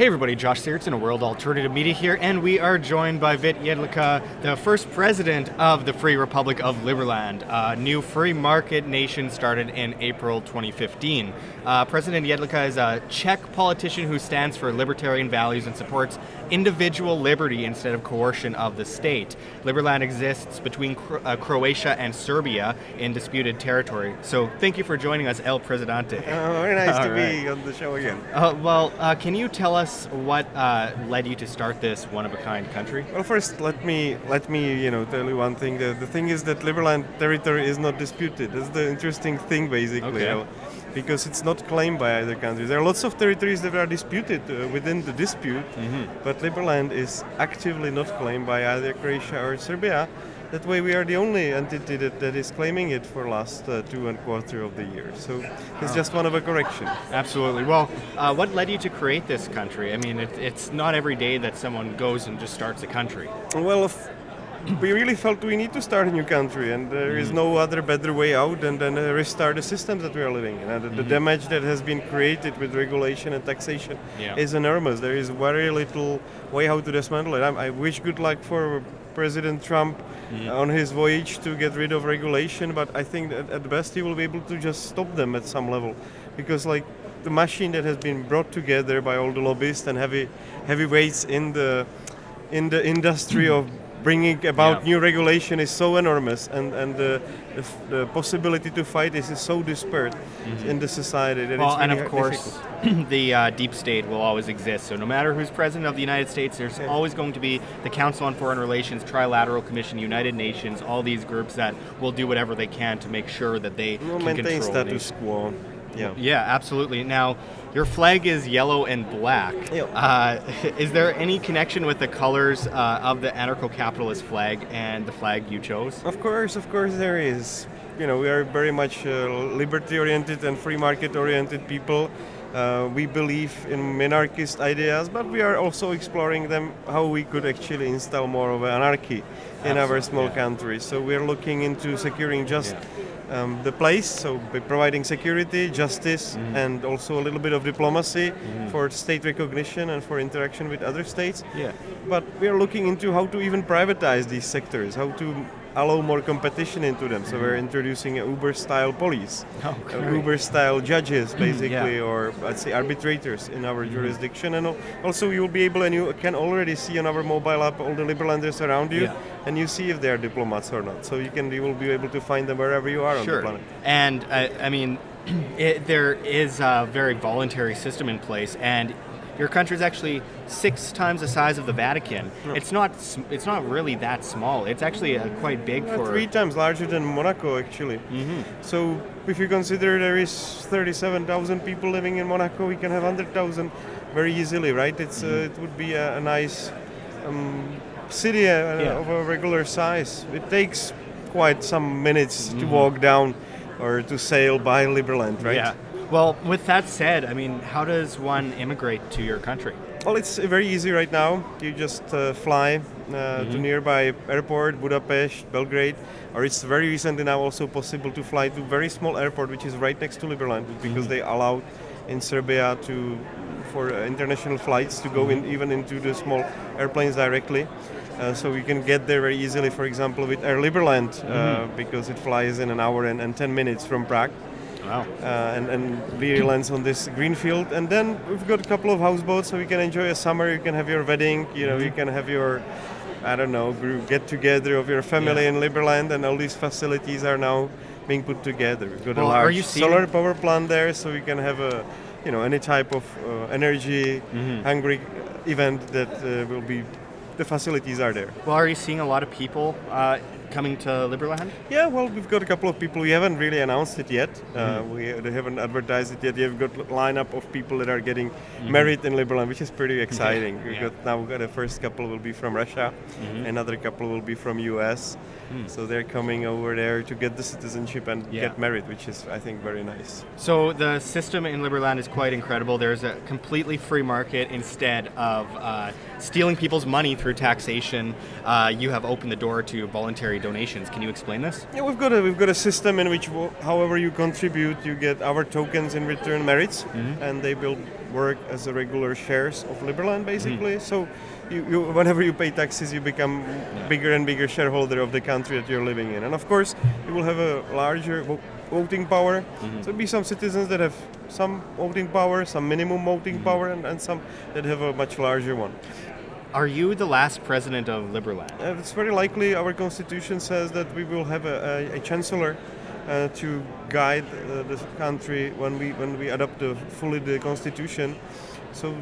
Hey everybody, Josh Sigurdson, a World Alternative Media here, and we are joined by Vít Jedlička, the first president of the Free Republic of Liberland, a new free market nation started in April 2015. President Jedlička is a Czech politician who stands for libertarian values and supports individual liberty instead of coercion of the state. Liberland exists between Croatia and Serbia in disputed territory. So thank you for joining us, El Presidente. Very nice to be on the show again. Can you tell us what led you to start this one-of-a-kind country? Well, first, let me tell you one thing. The thing is that Liberland territory is not disputed. That's the interesting thing, basically, okay. Because it's not claimed by either country. There are lots of territories that are disputed within the dispute, but Liberland is actively not claimed by either Croatia or Serbia. That way, we are the only entity that is claiming it for the last 2.25 of the year. So it's just one of a correction. Absolutely. Well, what led you to create this country? I mean, it's not every day that someone goes and just starts a country. Well, we really felt we need to start a new country, and there is no other better way out than restart the systems that we are living in. And the damage that has been created with regulation and taxation is enormous. There is very little way how to dismantle it. I wish good luck for President Trump on his voyage to get rid of regulation, but I think that at best he will be able to just stop them at some level, because like the machine that has been brought together by all the lobbyists and heavyweights in the industry of bringing about new regulation is so enormous, and the possibility to fight this is so disparate in the society that it's really and of course difficult. the deep state will always exist. So no matter who's president of the United States, there's always going to be the Council on Foreign Relations, Trilateral Commission, United Nations, all these groups that will do whatever they can to make sure that they can maintain control status quo. Yeah, absolutely. Now, your flag is yellow and black. Is there any connection with the colors of the anarcho-capitalist flag and the flag you chose? Of course there is. We are very much liberty-oriented and free market-oriented people. We believe in minarchist ideas, but we are also exploring them, how we could actually install more of anarchy in our small country. So we are looking into securing just the place, so by providing security, justice, and also a little bit of diplomacy for state recognition and for interaction with other states. But we are looking into how to even privatize these sectors, how to allow more competition into them. So we're introducing an Uber-style police, Uber-style judges, basically, or let's say arbitrators in our jurisdiction. And also you will be able, and you can already see on our mobile app all the Liberlanders around you, and you see if they are diplomats or not. So you will be able to find them wherever you are on the planet. And I mean, there is a very voluntary system in place, and your country is actually 6 times the size of the Vatican. It's not really that small. It's actually quite big for 3 times larger than Monaco, actually. So if you consider there is 37,000 people living in Monaco, we can have 100,000 very easily, right? It would be a nice city of a regular size. It takes quite some minutes to walk down or to sail by Liberland, right? Yeah. Well, with that said, I mean, how does one immigrate to your country? Well, it's very easy right now. You just fly to nearby airport, Budapest, Belgrade, or it's very recently now also possible to fly to very small airport, which is right next to Liberland, because they allowed in Serbia for international flights to go even into the small airplanes directly. So we can get there very easily, for example, with Air Liberland, because it flies in an hour and 10 minutes from Prague. Wow. And really lands on this green field. And then we've got a couple of houseboats, so you can enjoy a summer, you can have your wedding, you can have your, get together of your family in Liberland, and all these facilities are now being put together. We've got a large solar power plant there, so we can have any type of energy-hungry event that will be. The facilities are there. Well, are you seeing a lot of people coming to Liberland? Yeah, well, we've got a couple of people. We haven't really announced it yet. They haven't advertised it yet. We've got a lineup of people that are getting married in Liberland, which is pretty exciting. We've got the first couple will be from Russia, another couple will be from US. So they're coming over there to get the citizenship and get married, which is, I think, very nice. So the system in Liberland is quite incredible. There's a completely free market instead of stealing people's money through taxation. You have opened the door to voluntary donations. Can you explain this? Yeah, we've got a system in which, however you contribute, you get our tokens in return, merits, and they will work as a regular shares of Liberland, basically. So whenever you pay taxes, you become bigger and bigger shareholder of the country that you're living in. And of course, you will have a larger voting power. So there'll be some citizens that have some voting power, some minimum voting power, and some that have a much larger one. Are you the last president of Liberland? It's very likely. Our constitution says that we will have a chancellor to guide the country when we adopt fully the constitution. So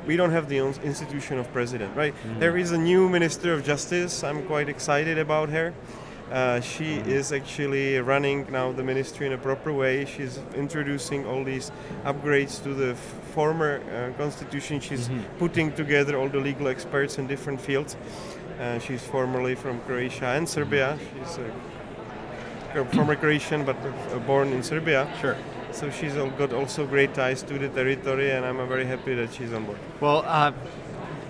we don't have the institution of president, right? There is a new Minister of Justice. I'm quite excited about her. She is actually running now the ministry in a proper way. She's introducing all these upgrades to the former constitution. She's putting together all the legal experts in different fields. She's formerly from Croatia and Serbia. She's a former Croatian but born in Serbia. Sure. So she's got also great ties to the territory, and I'm very happy that she's on board. Well,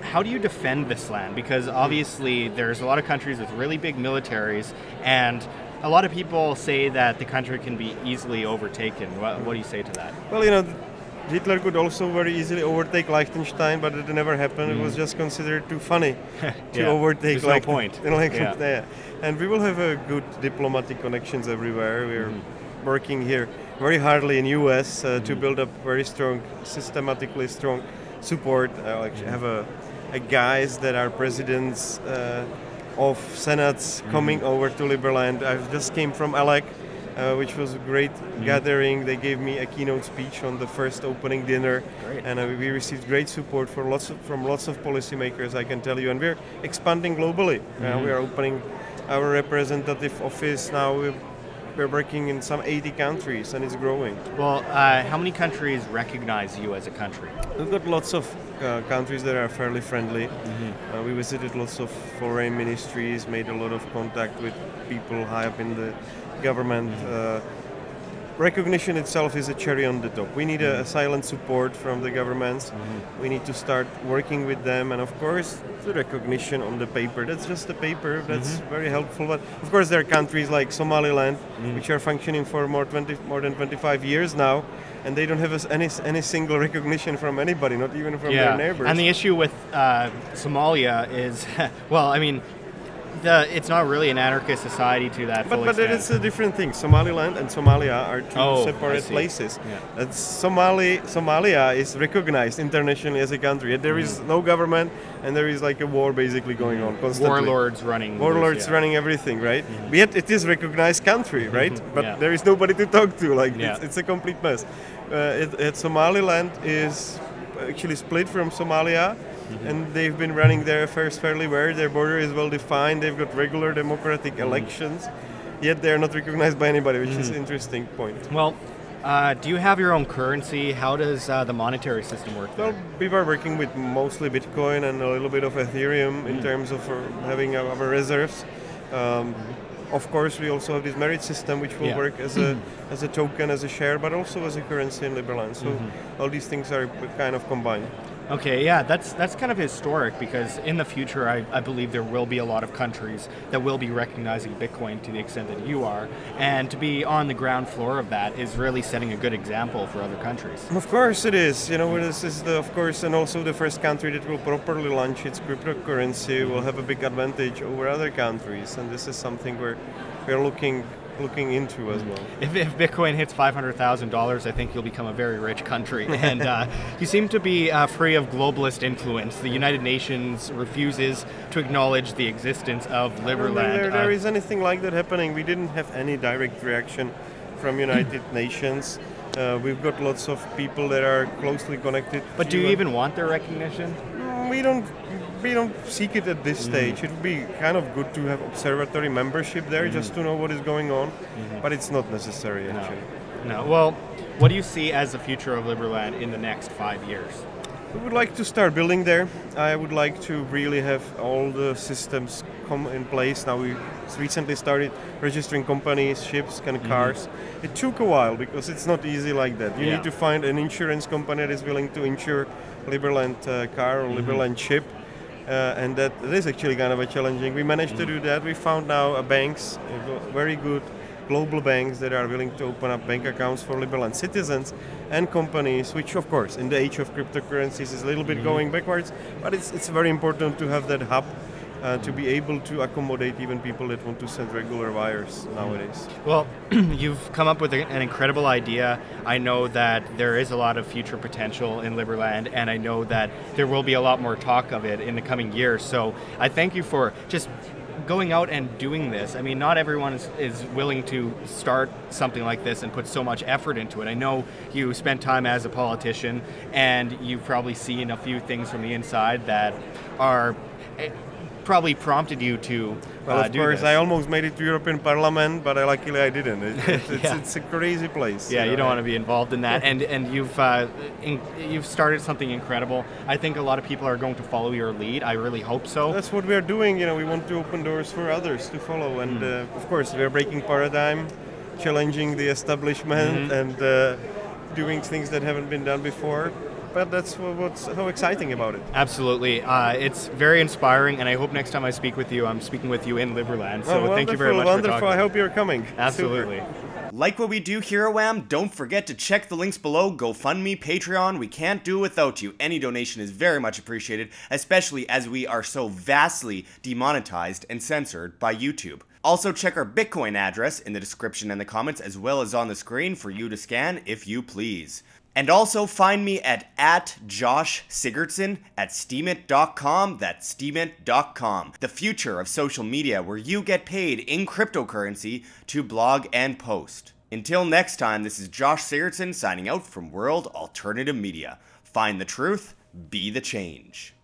how do you defend this land? Because obviously there's a lot of countries with really big militaries, and a lot of people say that the country can be easily overtaken. What do you say to that? Well, Hitler could also very easily overtake Liechtenstein, but it never happened. It was just considered too funny to overtake. There's no point. And we will have good diplomatic connections everywhere. We're working here very hardly in US to build up very strong, systematically strong support. I have a guys that are presidents of senates coming over to Liberland. I just came from ALEC, which was a great gathering. They gave me a keynote speech on the first opening dinner. Great. And we received great support from lots of policymakers, I can tell you. And we're expanding globally. We are opening our representative office now. We're working in some 80 countries, and it's growing. Well, how many countries recognize you as a country? We've got lots of countries that are fairly friendly. We visited lots of foreign ministries, made a lot of contact with people high up in the government. Recognition itself is a cherry on the top. We need a silent support from the governments. We need to start working with them, and of course the recognition on the paper. That's just the paper. That's very helpful. But of course there are countries like Somaliland, which are functioning for more than 25 years now, and they don't have any single recognition from anybody, not even from their neighbors. And the issue with Somalia is, well, I mean, it's not really an anarchist society to that full extent. But it's a different thing. Somaliland and Somalia are two separate places. And Somalia is recognized internationally as a country. There is no government, and there is like a war basically going on constantly. Warlords running everything, right? Yet it is recognized country, right? But there is nobody to talk to. It's a complete mess. Somaliland is actually split from Somalia. And they've been running their affairs fairly well. Their border is well defined. They've got regular democratic elections, yet they're not recognized by anybody, which is an interesting point. Well, do you have your own currency? How does the monetary system work there? Well, we are working with mostly Bitcoin and a little bit of Ethereum in terms of having our reserves. Of course, we also have this merit system, which will work as a token, as a share, but also as a currency in Liberland. So all these things are kind of combined. Okay, yeah, that's kind of historic, because in the future I believe there will be a lot of countries that will be recognizing Bitcoin to the extent that you are, and to be on the ground floor of that is really setting a good example for other countries. Of course it is. This is and also the first country that will properly launch its cryptocurrency will have a big advantage over other countries, and this is something we're looking into as well. If Bitcoin hits $500,000, I think you'll become a very rich country. And you seem to be free of globalist influence. The United Nations refuses to acknowledge the existence of Liberland. There is anything like that happening. We didn't have any direct reaction from United Nations. We've got lots of people that are closely connected. But do you even want their recognition? We don't seek it at this stage. It would be kind of good to have observatory membership there just to know what is going on, but it's not necessary actually. No. Well, what do you see as the future of Liberland in the next 5 years? We would like to start building there. I would like to really have all the systems come in place. Now we recently started registering companies, ships and cars. It took a while because it's not easy like that. You need to find an insurance company that is willing to insure Liberland car or Liberland ship. And that is actually kind of a challenging. We managed to do that. We found now banks, very good global banks that are willing to open up bank accounts for Liberland citizens and companies, which of course in the age of cryptocurrencies is a little bit going backwards, but it's very important to have that hub to be able to accommodate even people that want to send regular wires nowadays. Well, you've come up with an incredible idea. I know that there is a lot of future potential in Liberland, and I know that there will be a lot more talk of it in the coming years. So I thank you for just going out and doing this. I mean, not everyone is willing to start something like this and put so much effort into it. I know you spent time as a politician, and you've probably seen a few things from the inside that are probably prompted you to well, of do course, this. I almost made it to European Parliament, but luckily I didn't. It's a crazy place. Yeah, you don't want to be involved in that, and you've started something incredible. I think a lot of people are going to follow your lead. I really hope so. That's what we are doing. We want to open doors for others to follow, and of course, we are breaking paradigm, challenging the establishment, and doing things that haven't been done before. But that's what's so exciting about it. Absolutely. It's very inspiring, and I hope next time I speak with you, I'm speaking with you in Liberland. So thank you very much for talking. I hope you're coming. Absolutely. Super. Like what we do here at WHAM? Don't forget to check the links below. GoFundMe, Patreon. We can't do it without you. Any donation is very much appreciated, especially as we are so vastly demonetized and censored by YouTube. Also check our Bitcoin address in the description and the comments, as well as on the screen for you to scan if you please. And also find me at Josh Sigurdson at steemit.com. That's steemit.com. The future of social media, where you get paid in cryptocurrency to blog and post. Until next time, this is Josh Sigurdson signing out from World Alternative Media. Find the truth, be the change.